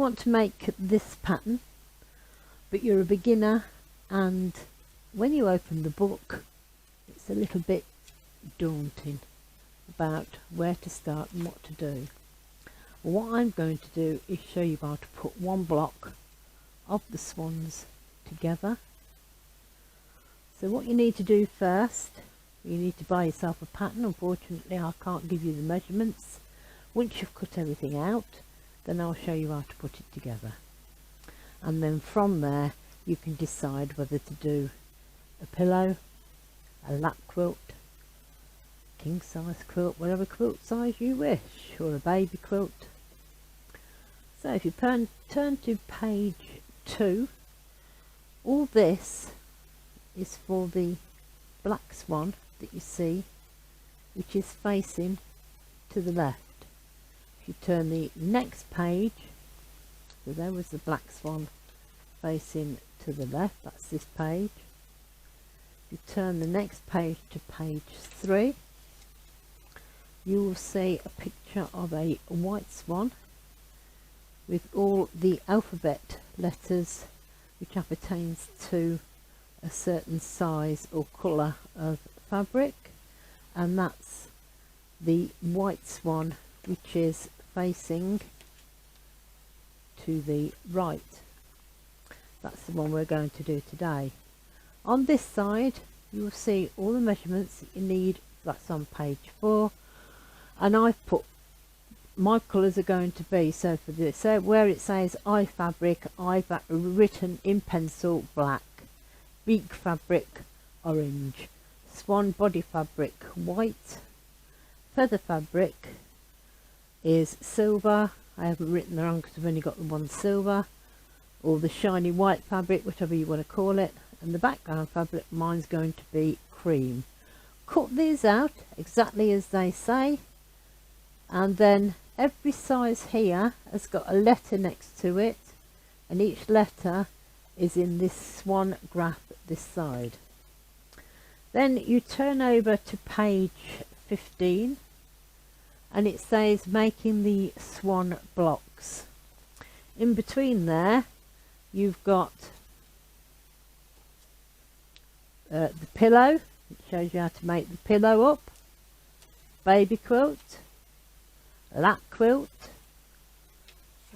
want to make this pattern, but you're a beginner, and when you open the book it's a little bit daunting about where to start and what to do. What I'm going to do is show you how to put one block of the swans together. So what you need to do first, you need to buy yourself a pattern. Unfortunately I can't give you the measurements. Once you've cut everything out, then I'll show you how to put it together, and then from there you can decide whether to do a pillow, a lap quilt, king size quilt, whatever quilt size you wish, or a baby quilt. So if you turn to page 2, all this is for the black swan that you see, which is facing to the left. If you turn the next page, so there was the black swan facing to the left, that's this page. If you turn the next page to page 3, you will see a picture of a white swan with all the alphabet letters which appertains to a certain size or colour of fabric, and that's the white swan which is facing to the right. That's the one we're going to do today. On this side you will see all the measurements that you need. That's on page 4, and I've put my colours are going to be, so for this, so where it says eye fabric, I've written in pencil black, beak fabric orange, swan body fabric white, feather fabric is silver. I haven't written wrong because I've only got the one silver, or the shiny white fabric, whichever you want to call it, and the background fabric, mine's going to be cream. Cut these out exactly as they say, and then every size here has got a letter next to it, and each letter is in this swan graph this side. Then you turn over to page 15, and it says making the swan blocks. In between there you've got the pillow. It shows you how to make the pillow up, baby quilt, lap quilt,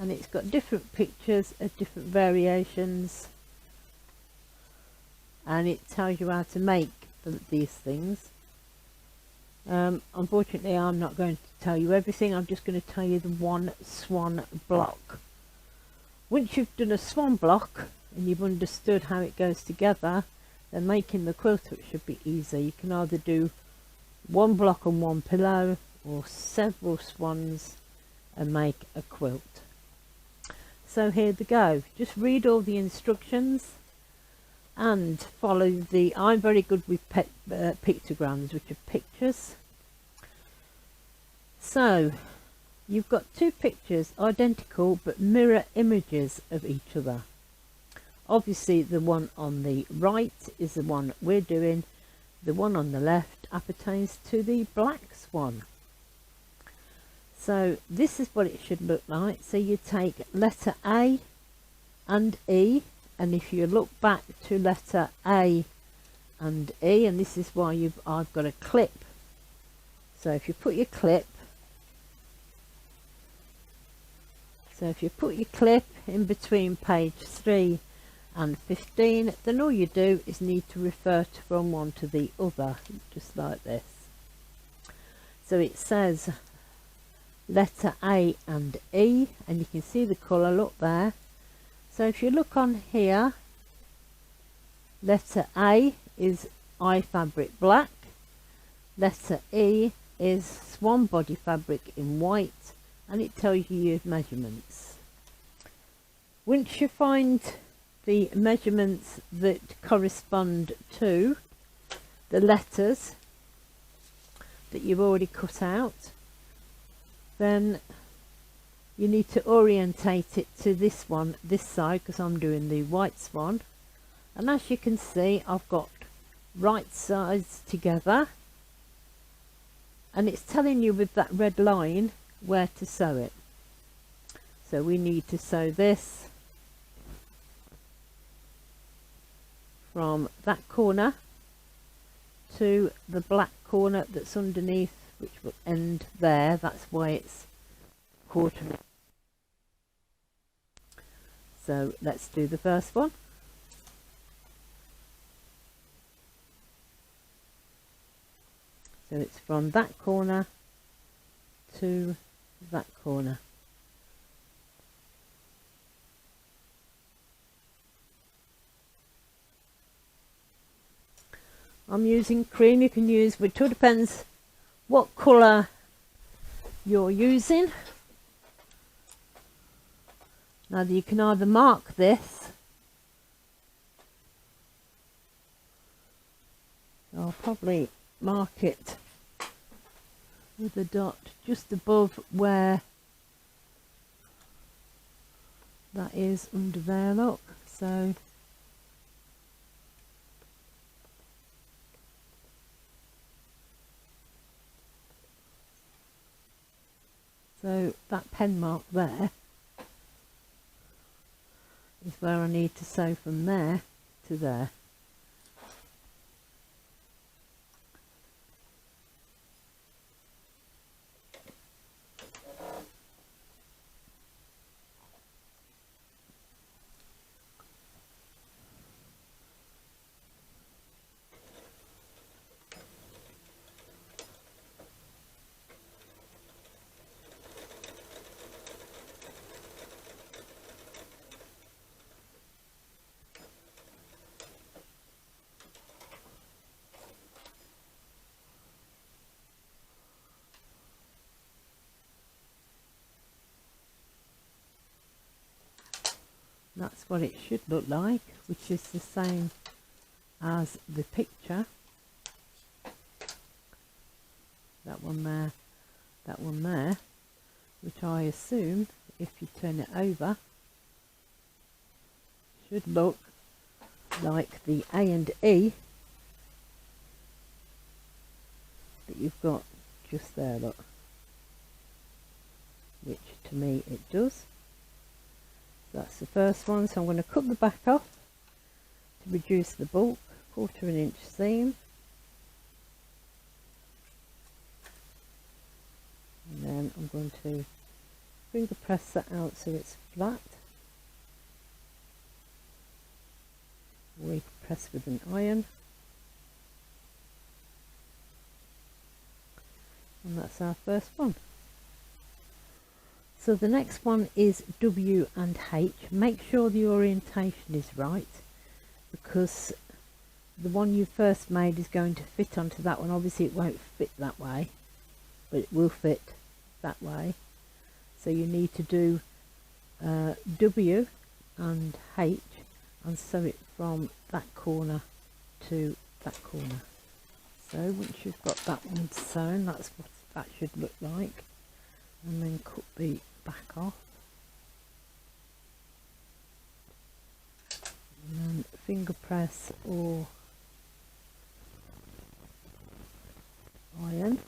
and it's got different pictures of different variations, and it tells you how to make these things. Unfortunately I'm not going to tell you everything, I'm just going to tell you the one swan block. Once you've done a swan block and you've understood how it goes together, then making the quilt should be easy. You can either do one block and one pillow, or several swans and make a quilt. So here they go. Just read all the instructions and follow the, I'm very good with pictograms, which are pictures. So you've got two pictures identical but mirror images of each other. Obviously the one on the right is the one we're doing, the one on the left appertains to the black swan. So this is what it should look like. So you take letter A and E, and if you look back to letter A and E, and this is why I've got a clip. So if you put your clip, in between page 3 and 15, then all you do is need to refer from one to the other, just like this. So it says letter A and E, and you can see the colour, look there. So if you look on here, letter A is eye fabric black, letter E is swan body fabric in white, and it tells you your measurements. Once you find the measurements that correspond to the letters that you've already cut out, then you need to orientate it to this one, this side, because I'm doing the white swan. And as you can see, I've got right sides together, and it's telling you with that red line where to sew it. So we need to sew this from that corner to the black corner that's underneath, which will end there. That's why it's quarter. So let's do the first one. So it's from that corner to that corner. I'm using cream. You can use, it all depends what colour you're using. Now you can either mark this, I'll probably mark it with a dot just above where that is under there, look. So that pen mark there is where I need to sew from there to there. That's what it should look like, which is the same as the picture. That one there, that one there, which I assume, if you turn it over, should look like the A and E that you've got just there, look. Which to me it does. That's the first one, so I'm going to cut the back off to reduce the bulk, 1/4 inch seam, and then I'm going to finger press that out so it's flat. We press with an iron, and that's our first one. So the next one is W and H. Make sure the orientation is right, because the one you first made is going to fit onto that one. Obviously it won't fit that way, but it will fit that way. So you need to do W and H and sew it from that corner to that corner. So once you've got that one sewn, that's what that should look like. And then cut the back off, and then finger press or iron,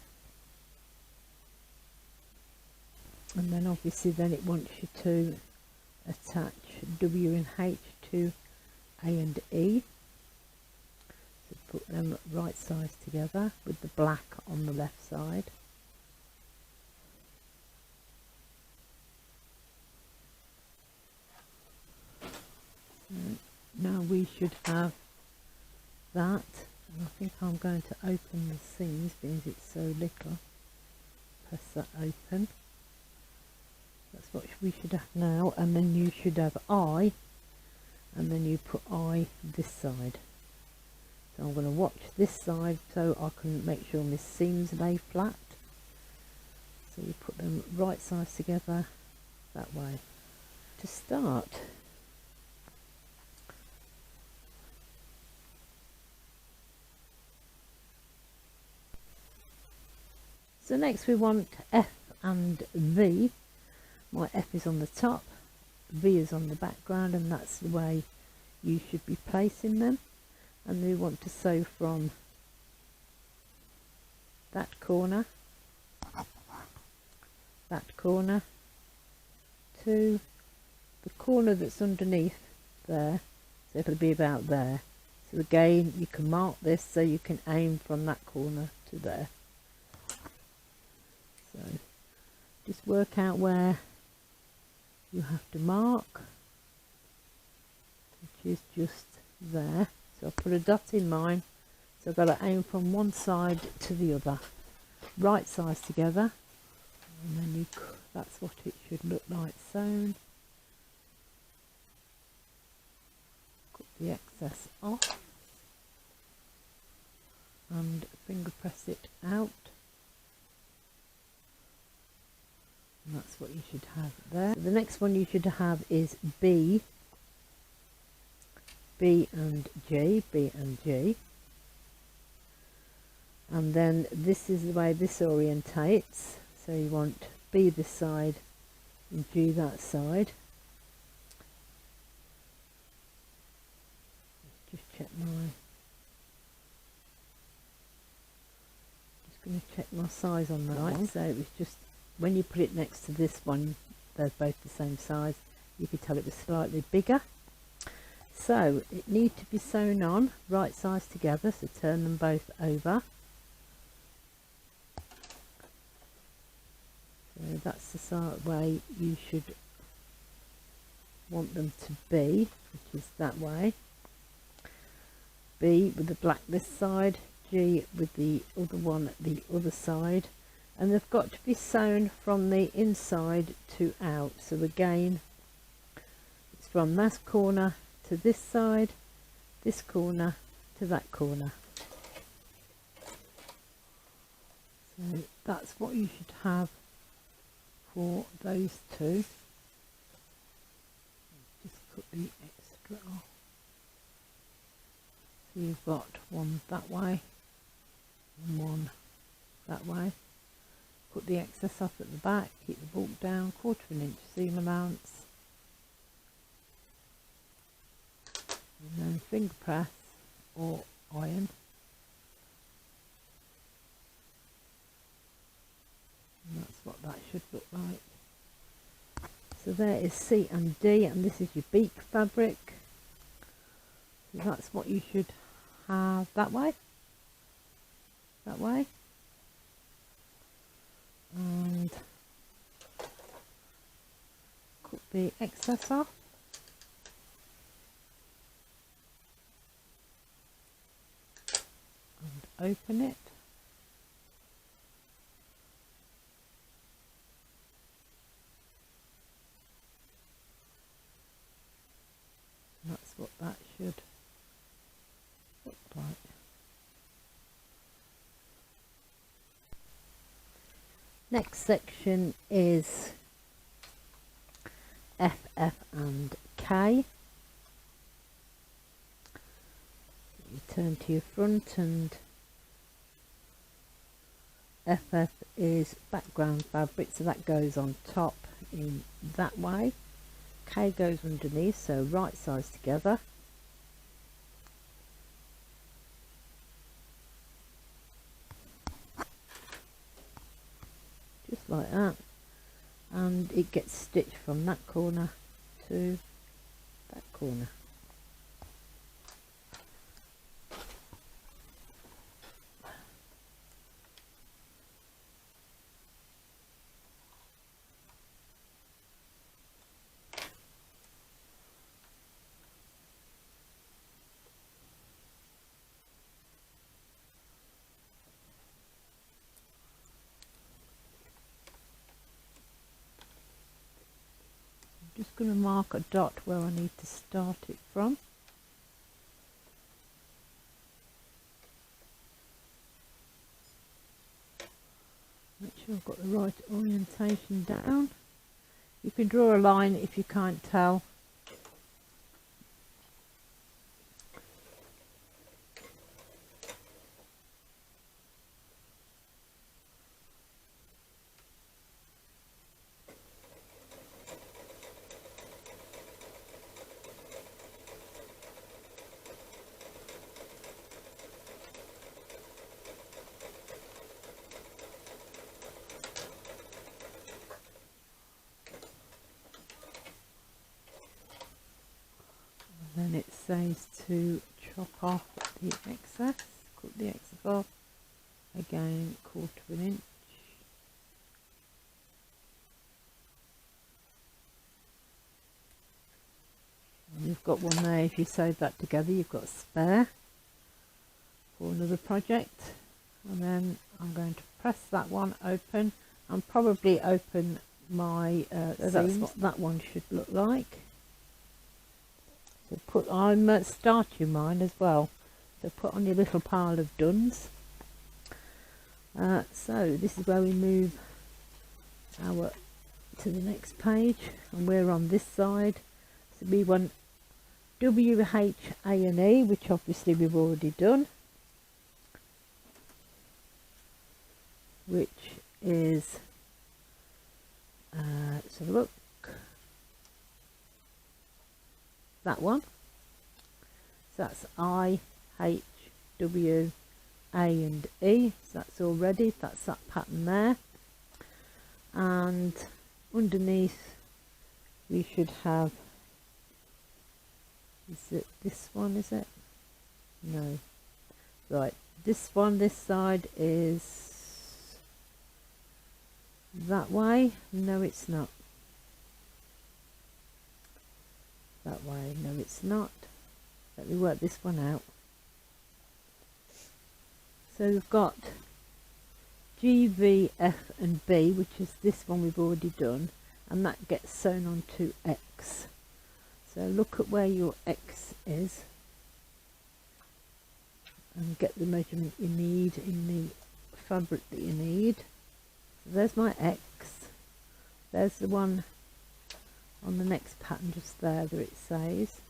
and then obviously then it wants you to attach W and H to A and E, so put them right sides together with the black on the left side. Now we should have that, and I think I'm going to open the seams because it's so little. Press that open. That's what we should have now, and then you should have I, and then you put I this side. So I'm going to watch this side so I can make sure my seams lay flat. So you put them right sides together that way. To start, so next we want F and V. My F is on the top, V is on the background, and that's the way you should be placing them. And we want to sew from that corner to the corner that's underneath there, so it'll be about there. So again, you can mark this so you can aim from that corner to there. So just work out where you have to mark, which is just there. So I'll put a dot in mine, so I've got to aim from one side to the other, right sides together, and then that's what it should look like sewn. Cut the excess off and finger press it out, and that's what you should have there. So the next one you should have is B and G, B and G, and then this is the way this orientates. So you want B this side and G that side. Just check going to check my size on that one. So it was just, when you put it next to this one, they're both the same size. You could tell it was slightly bigger. So it needs to be sewn on right sides together, so turn them both over. So that's the sort of way you should want them to be, which is that way. B with the black this side, G with the other one at the other side, and they've got to be sewn from the inside to out. So again, it's from that corner to this side, this corner to that corner. So that's what you should have for those two. Just cut the extra off. So you've got one that way and one that way. Cut the excess off at the back, keep the bulk down, 1/4 inch seam allowance, and then finger press or iron. And that's what that should look like. So there is C and D, and this is your beak fabric. So that's what you should have that way, and cut the excess off. And open it. And that's what that should look like. Next section is F, F and K. You turn to your front, and FF is background fabric, so that goes on top in that way. K goes underneath, so right sides together. Just like that, and it gets stitched from that corner to that corner. Just going to mark a dot where I need to start it from. Make sure I've got the right orientation down. You can draw a line if you can't tell. says to chop off the excess, cut the excess off, again 1/4 inch. And you've got one there. If you sew that together, you've got a spare for another project. And then I'm going to press that one open and probably open my that's what that one should look like. So I'm starting mine as well, so put on your little pile of dones. So this is where we move our to the next page, and we're on this side. So we want W, H, A and E, which obviously we've already done, which is so look, that one. So that's I, H, W, A and E. So that's all ready. That's that pattern there. And underneath we should have, is it this one, is it? No. Right, this one, this side is that way. No, it's not. That way. No, it's not. Let me work this one out. So we've got G, V, F and B, which is this one we've already done, and that gets sewn onto X. So look at where your X is and get the measurement you need in the fabric that you need. So there's my X. There's the one on the next pattern just there that it says,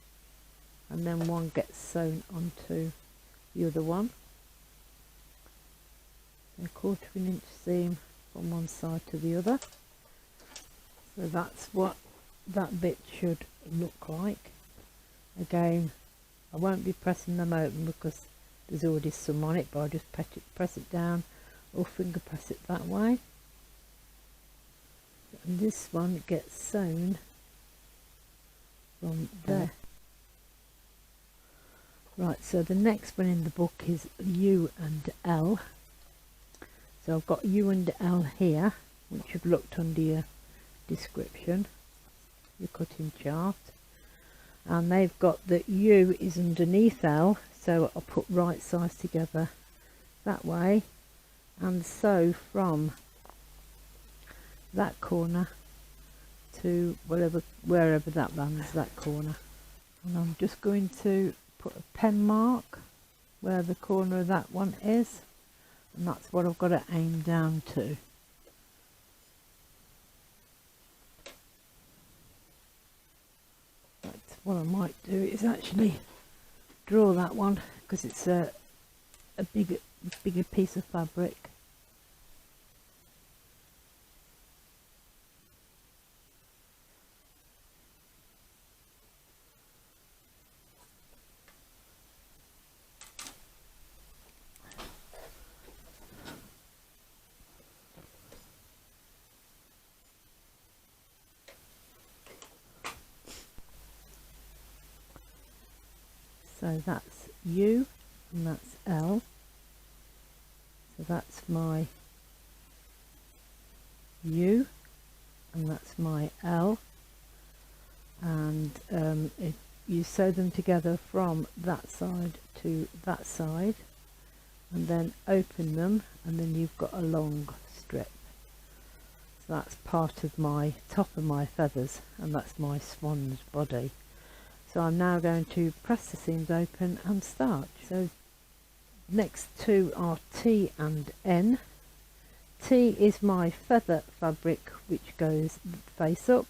and then one gets sewn onto the other one. A 1/4 inch seam from one side to the other. So that's what that bit should look like. Again, I won't be pressing them open because there's already some on it, but I'll just press it down or finger press it that way. And this one gets sewn from there. Right, so the next one in the book is U and L. So I've got U and L here, which you've looked under your description, your cutting chart, and they've got that U is underneath L, so I'll put right sides together that way and sew from that corner to wherever that lands, that corner. And I'm just going to put a pen mark where the corner of that one is, and that's what I've got to aim down to. That's what I might do is actually draw that one because it's a bigger piece of fabric. So that's U and that's L. So that's my U and that's my L. And if you sew them together from that side to that side and then open them, and then you've got a long strip. So that's part of my top of my feathers, and that's my swan's body. So I'm now going to press the seams open and start. So next two are T and N. T is my feather fabric which goes face up.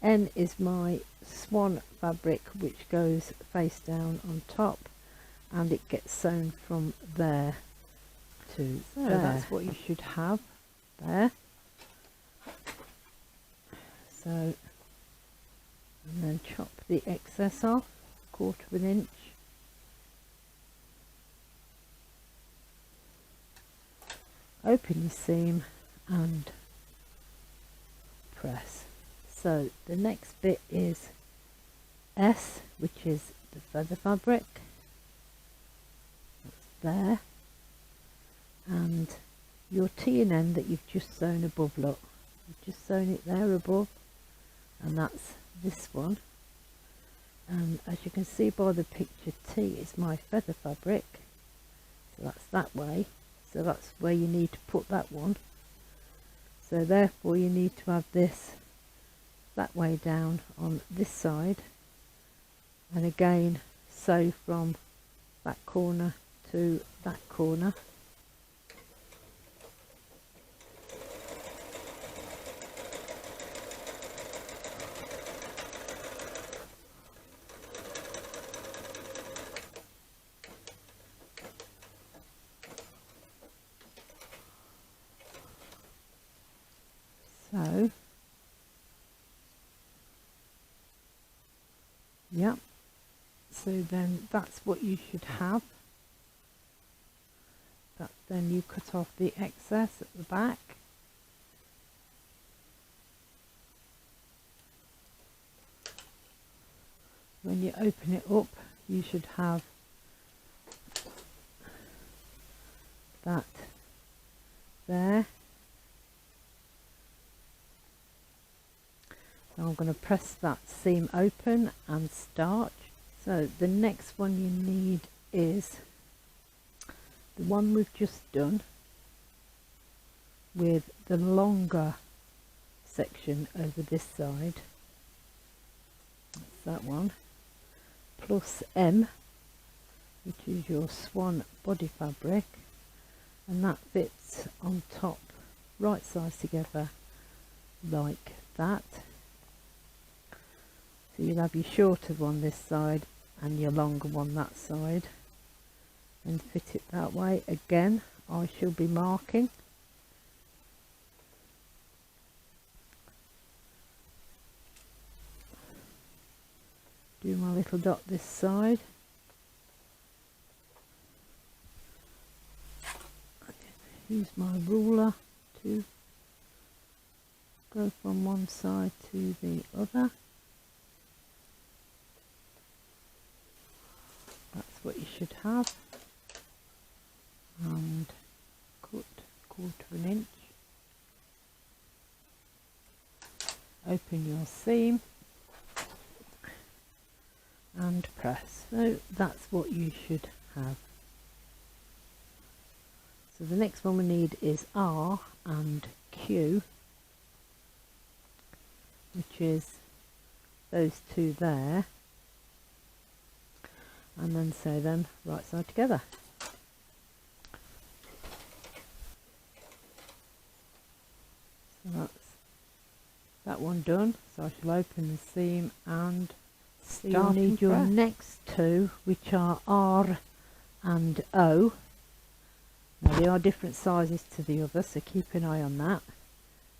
N is my swan fabric which goes face down on top, and it gets sewn from there to there. That's what you should have there. So, and then chop the excess off, 1/4 inch. Open your seam and press. So the next bit is S, which is the feather fabric, that's there, and your T&N that you've just sewn above, look, you've just sewn it there above, and that's this one. And as you can see by the picture, T is my feather fabric, so that's that way, so that's where you need to put that one. So therefore you need to have this that way down on this side, and again sew from that corner to that corner. So, yep, so then that's what you should have. That then you cut off the excess at the back. When you open it up, you should have that there. So I'm going to press that seam open and starch. So the next one you need is the one we've just done with the longer section over this side. That's that one. Plus M, which is your Swan body fabric, and that fits on top right sides together like that. So you'll have your shorter one this side and your longer one that side, and fit it that way. Again, I shall be marking. Do my little dot this side. Use my ruler to go from one side to the other. That's what you should have. And cut 1/4 inch. Open your seam and press. So that's what you should have. So the next one we need is R and Q, which is those two there, and then sew them right side together. So that's that one done. So I shall open the seam and start. You'll need your next two, which are R and O. Now they are different sizes to the other, so keep an eye on that.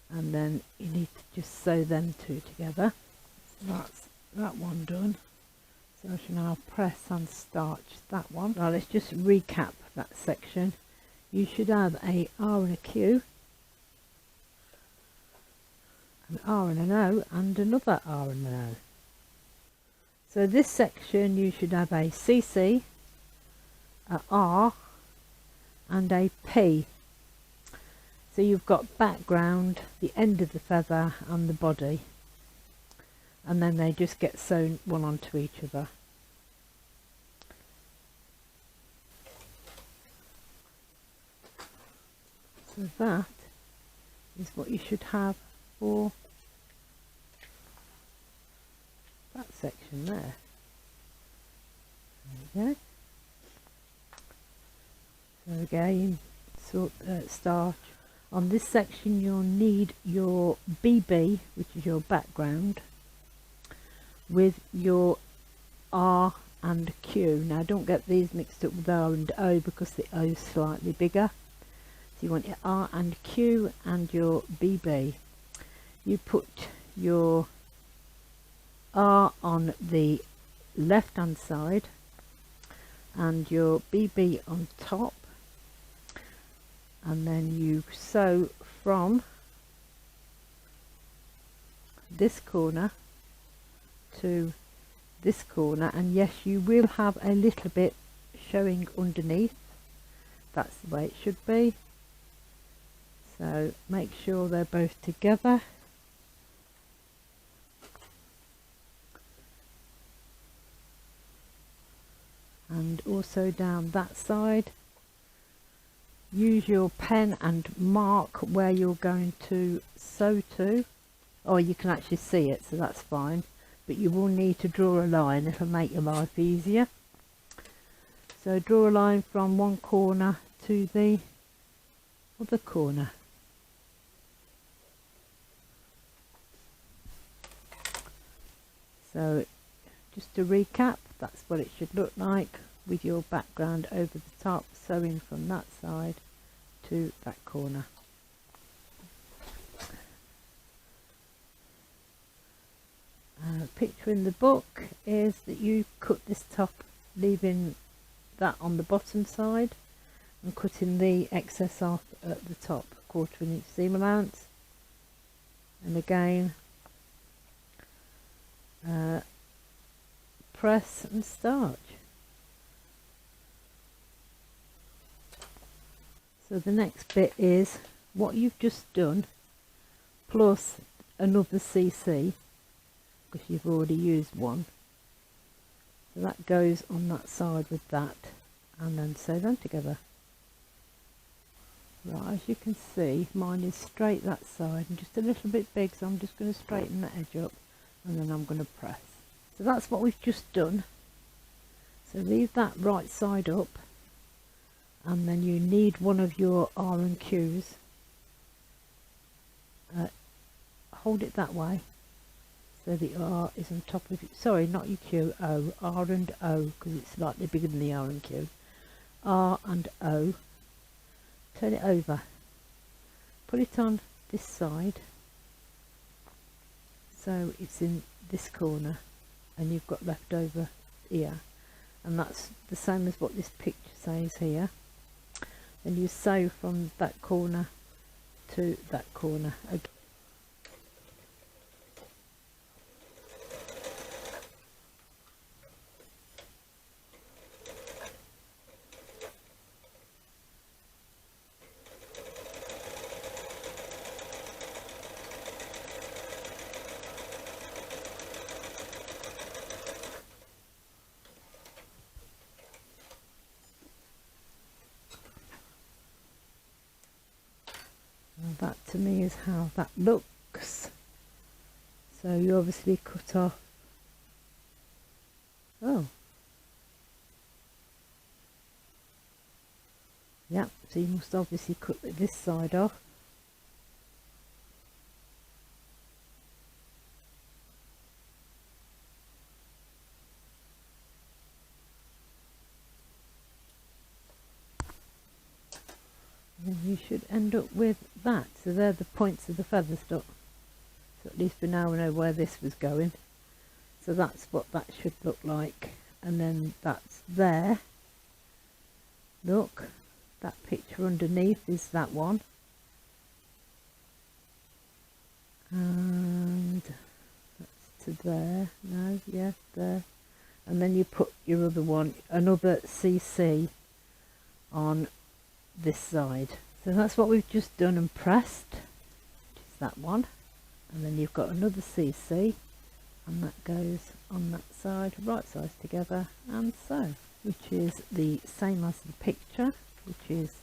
And then you need to just sew them two together. So that's that one done. So I shall now press and starch that one. Now let's just recap that section. You should have a R and a Q, an R and an O, and another R and an O. So this section you should have a CC, a R, and a P. So you've got background, the end of the feather and the body, and then they just get sewn one onto each other. So that is what you should have for that section there. There you go. So again, starch. On this section you'll need your BB, which is your background, with your R and Q. Now don't get these mixed up with R and O, because the O is slightly bigger. So you want your R and Q and your BB. You put your R on the left hand side and your BB on top, and then you sew from this corner to this corner, and yes, you will have a little bit showing underneath. That's the way it should be. So make sure they're both together. And also down that side, use your pen and mark where you're going to sew to. Oh, you can actually see it, so that's fine, but you will need to draw a line. It'll make your life easier. So draw a line from one corner to the other corner. So just to recap, that's what it should look like, with your background over the top, sewing from that side to that corner. Picture in the book is that you cut this top, leaving that on the bottom side and cutting the excess off at the top, 1/4 inch seam allowance, and again press and starch. So the next bit is what you've just done plus another CC, because you've already used one. So that goes on that side with that, and then sew them together. Right, as you can see, mine is straight that side and just a little bit big, so I'm just going to straighten the edge up and then I'm going to press. So that's what we've just done. So leave that right side up, and then you need one of your R and Qs. Hold it that way so the R is on top of it. Sorry, not your Q, O. R and O, because it's slightly bigger than the R and Q. R and O. Turn it over. Put it on this side, so it's in this corner, and you've got left over here, and that's the same as what this picture says here. Then you sew from that corner to that corner again. And that to me is how that looks. So you obviously cut off, oh yeah, so you must obviously cut this side off. And you should end up with that. So they're the points of the feather stock. So at least for now we know where this was going. So that's what that should look like. And then that's there. Look, that picture underneath is that one. And that's to there. No, yeah, there. And then you put your other one, another CC on this side. So that's what we've just done and pressed, which is that one, and then you've got another CC, and that goes on that side, right sides together, and so, which is the same as the picture, which is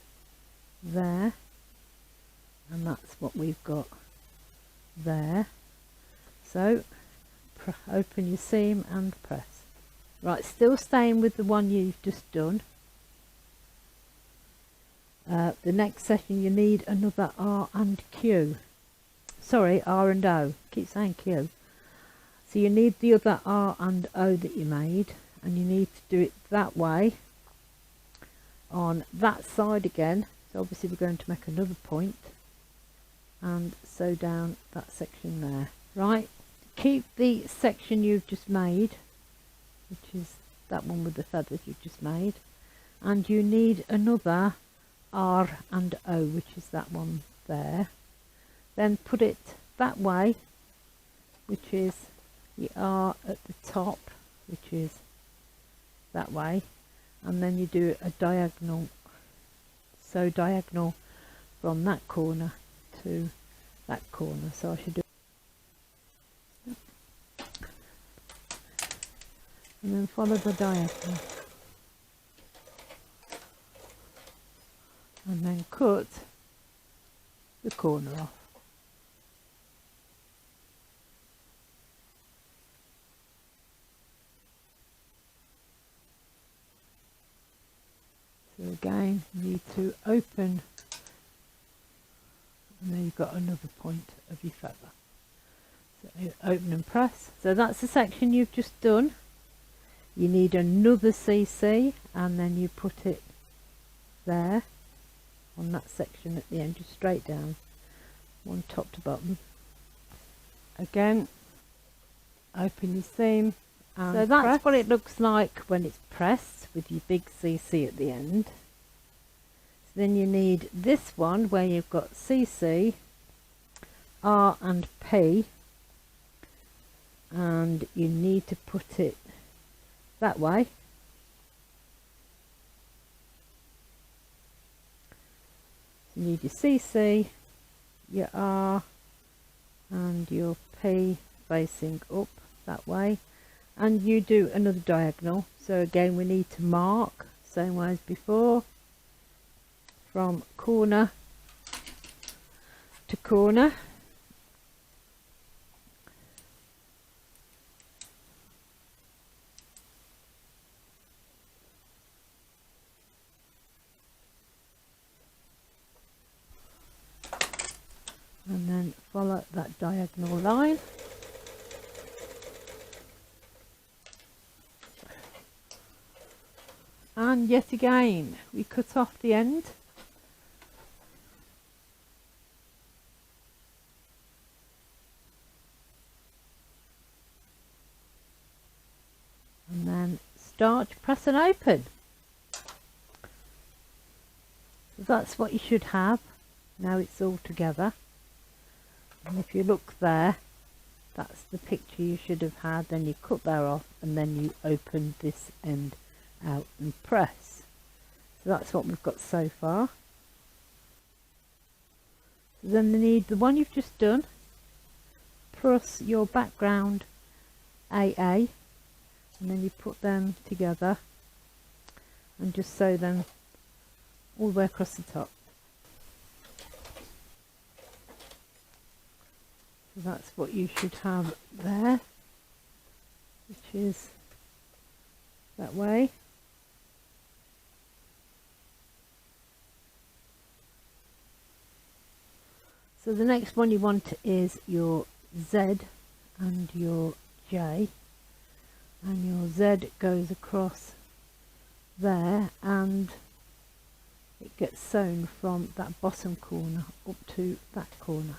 there, and that's what we've got there. So open your seam and press. Right, still staying with the one you've just done. The next section you need another R and Q. Sorry, R and O. Keep saying Q. So you need the other R and O that you made, and you need to do it that way on that side again. So obviously we're going to make another point and sew down that section there. Right, keep the section you've just made, which is that one with the feathers you've just made, and you need another R and O, which is that one there. Then put it that way, which is the R at the top, which is that way, and then you do a diagonal, so diagonal from that corner to that corner. So I should do, and then follow the diagonal, and then cut the corner off. So again, you need to open, and then you've got another point of your feather. So you open and press. So that's the section you've just done. You need another CC, and then you put it there on that section at the end, just straight down, one top to bottom. Again, open your seam. And so that's press. What it looks like when it's pressed with your big CC at the end. So then you need this one where you've got CC, R and P, and you need to put it that way. So you need your CC, your R and your P facing up that way. And you do another diagonal. So again, we need to mark, same way as before, from corner to corner. And then follow that diagonal line. And yet again, we cut off the end. And then start to press and open. So that's what you should have. Now it's all together. And if you look there, that's the picture you should have had. Then you cut that off, and then you open this end out and press. So that's what we've got so far. So then we need the one you've just done plus your background AA, and then you put them together and just sew them all the way across the top. So that's what you should have there, which is that way. So the next one you want is your Z and your J, and your Z goes across there, and it gets sewn from that bottom corner up to that corner.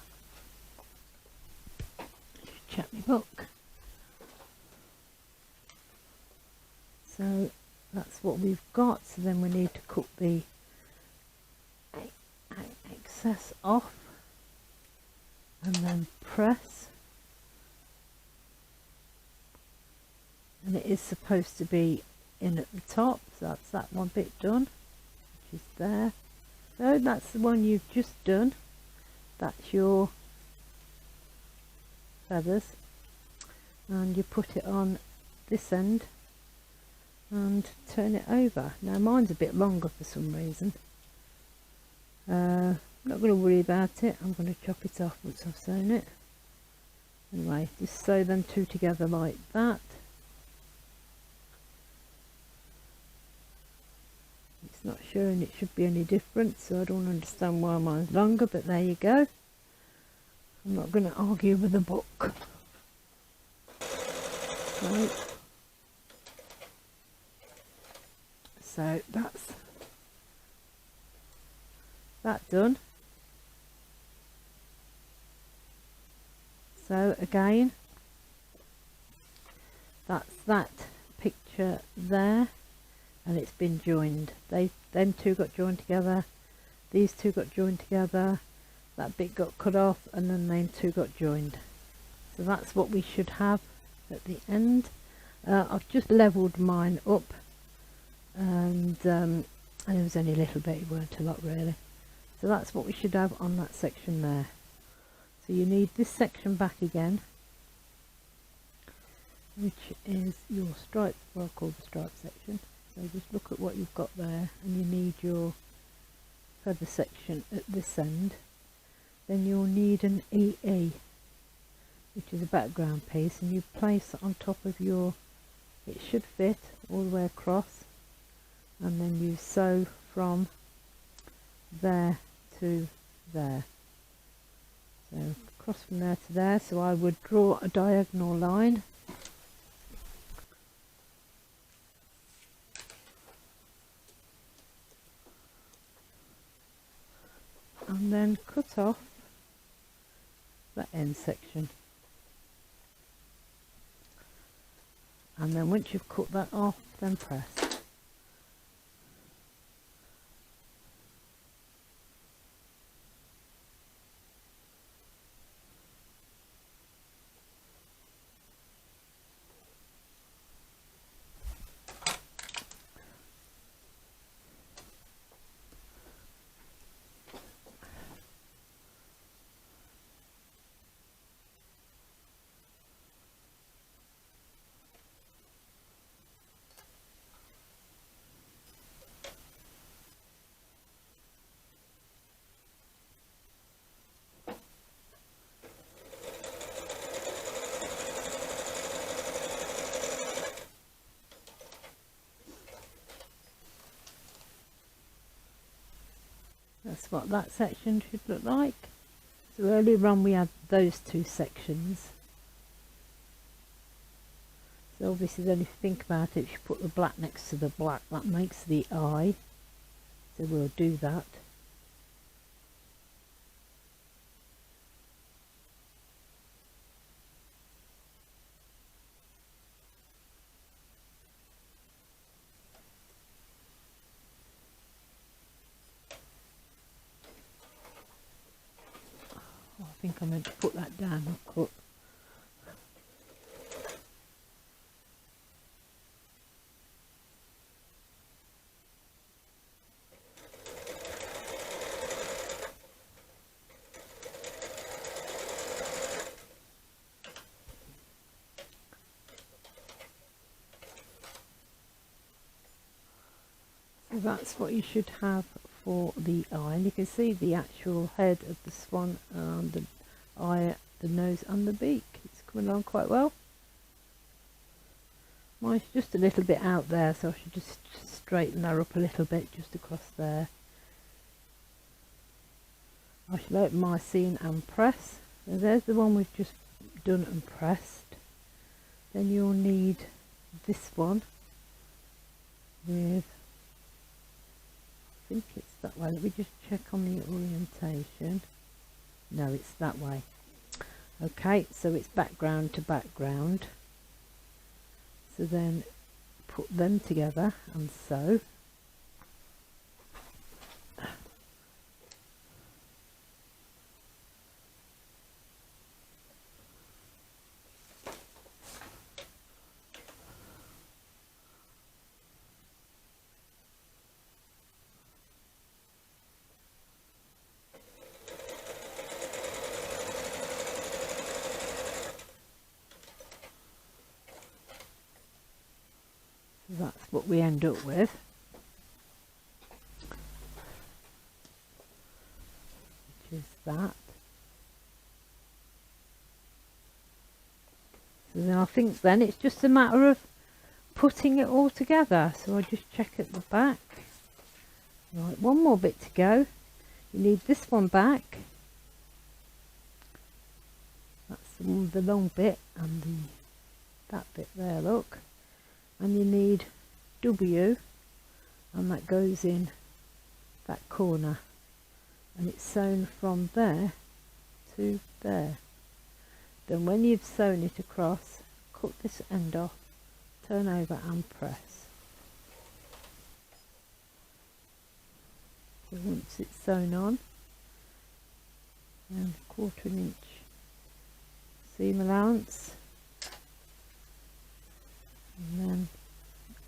Check my book. So that's what we've got. So then we need to cut the excess off, and then press, and it is supposed to be in at the top, so that's that one bit done, which is there. So that's the one you've just done. That's your feathers, and you put it on this end and turn it over. Now mine's a bit longer for some reason. Not going to worry about it. I'm going to chop it off once I've sewn it. Anyway, just sew them two together like that. It's not showing it should be any different, so I don't understand why mine's longer, but there you go. I'm not going to argue with the book. Right. So that's that done. So again, that's that picture there, and it's been joined. Them two got joined together, these two got joined together, that bit got cut off, and then them two got joined. So that's what we should have at the end. I've just levelled mine up, and it was only a little bit, it weren't a lot really. So that's what we should have on that section there. So you need this section back again, which is your stripe, what I call the stripe section. So just look at what you've got there, and you need your feather section at this end. Then you'll need an EE, which is a background piece, and you place it on top of your, it should fit all the way across, and then you sew from there to there. So across from there to there, so I would draw a diagonal line. And then cut off that end section. And then once you've cut that off, then press. That's what that section should look like. So earlier on we had those two sections. So obviously then if you think about it, if you put the black next to the black, that makes the eye. So we'll do that. Oh, I think I meant to put that down, not cut. So that's what you should have for the eye, and you can see the actual head of the swan and the eye, the nose and the beak. It's coming along quite well. Mine's just a little bit out there, so I should just straighten that up a little bit just across there. I shall open my scene and press. So there's the one we've just done and pressed. Then you'll need this one with, I think it's that way. Let me just check on the orientation. No, it's that way. Okay, so it's background to background. So then put them together and sew. That's what we end up with. Which is that. So then I think then it's just a matter of putting it all together. So I just check at the back. Right, one more bit to go. You need this one back. That's the long bit, and that bit there, look. And you need W, and that goes in that corner, and it's sewn from there to there. Then when you've sewn it across, cut this end off, turn over and press. So once it's sewn on, and 1/4 inch seam allowance. and then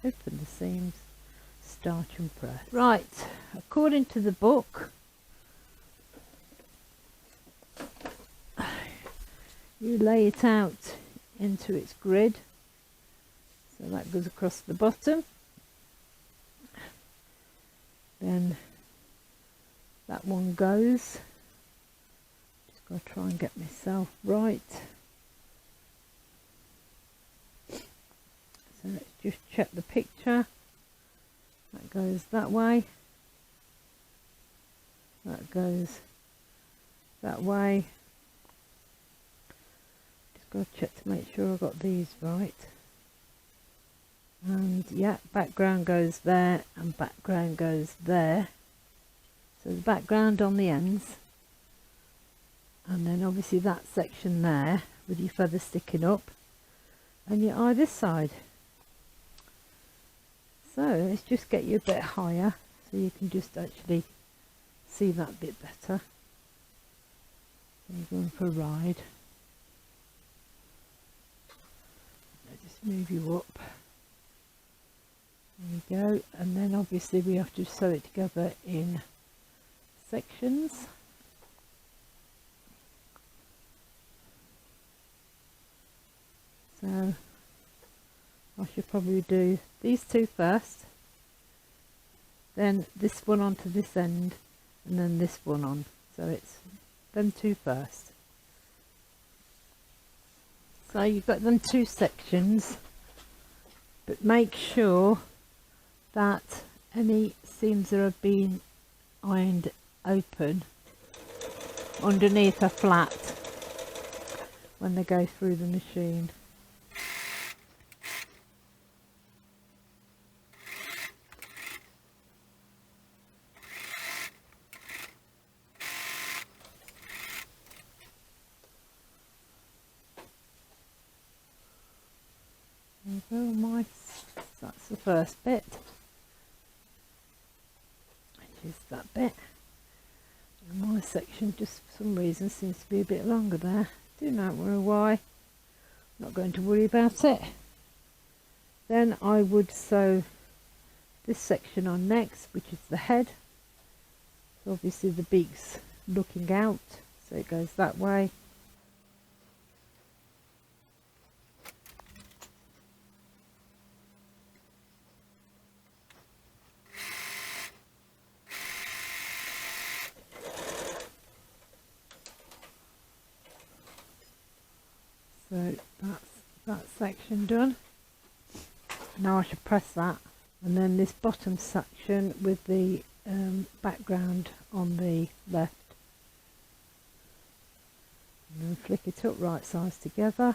open the seams, starch and press. Right, according to the book, you lay it out into its grid, so that goes across the bottom, then that one goes, just got to try and get myself right, so let's just check the picture. That goes that way, that goes that way. Just got to check to make sure I got these right. And yeah, background goes there and background goes there. So the background on the ends, and then obviously that section there with your feather sticking up, and your eye this side. So let's just get you a bit higher so you can just actually see that bit better. You're going for a ride. I'll just move you up. There we go, and then obviously we have to sew it together in sections. So I should probably do these two first, then this one onto this end, and then this one on. So it's them two first. So you've got them two sections, but make sure that any seams that have been ironed open underneath are flat when they go through the machine. There we go, that's the first bit, which is that bit. And my section just for some reason seems to be a bit longer there. Do not worry why, not going to worry about it. Then I would sew this section on next, which is the head. So obviously the beak's looking out, so it goes that way. So that's that section done. Now I should press that, and then this bottom section with the background on the left, and then flick it up right sides together.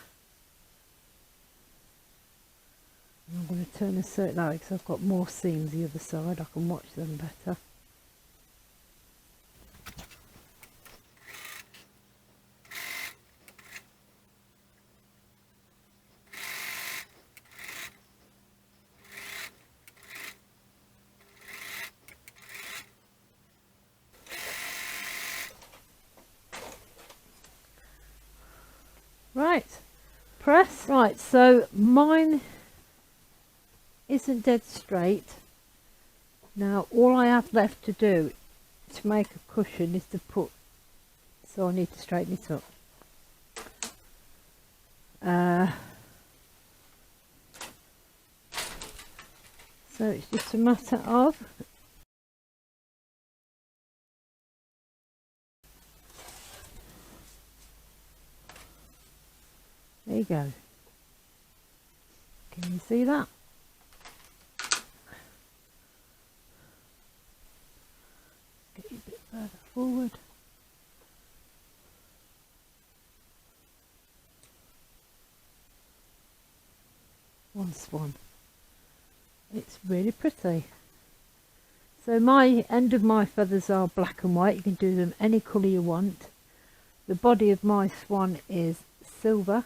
And I'm going to turn a certain way because I've got more seams the other side, I can watch them better. Right, press. Right, so mine isn't dead straight. Now all I have left to do to make a cushion is to put, so I need to straighten it up. So it's just a matter of there you go. Can you see that? Get you a bit further forward. One swan. It's really pretty. So my end of my feathers are black and white. You can do them any colour you want. The body of my swan is silver.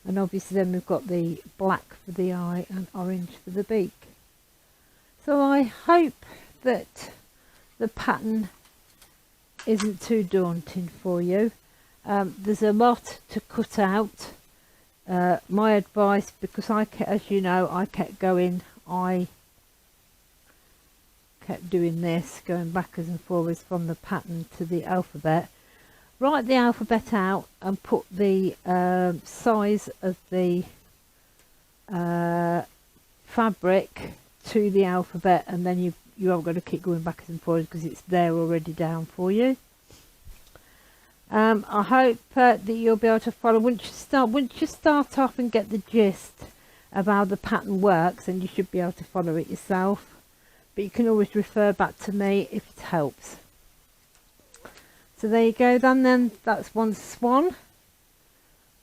And obviously then we've got the black for the eye and orange for the beak. So I hope that the pattern isn't too daunting for you. There's a lot to cut out my advice, because as you know, I kept going, I kept doing this, going backwards and forwards from the pattern to the alphabet. Write the alphabet out and put the size of the fabric to the alphabet, and then you haven't got to keep going backwards and forwards because it's there already down for you. I hope that you'll be able to follow. Once you start off and get the gist of how the pattern works, and you should be able to follow it yourself. But you can always refer back to me if it helps. So there you go then that's one swan.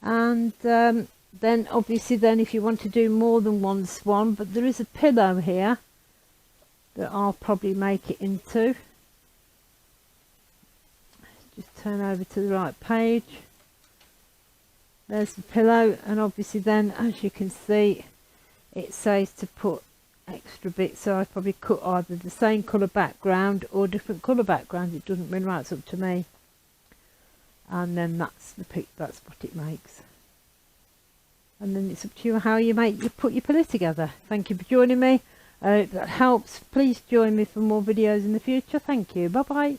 And then obviously if you want to do more than one swan, but there is a pillow here that I'll probably make it into. Just turn over to the right page. There's the pillow, and obviously then, as you can see, it says to put extra bits, so I probably cut either the same colour background or different colour background. It doesn't really matter, it's up to me. And then that's what it makes. And then it's up to you how you put your pillow together. Thank you for joining me. I hope that helps. Please join me for more videos in the future. Thank you. Bye bye.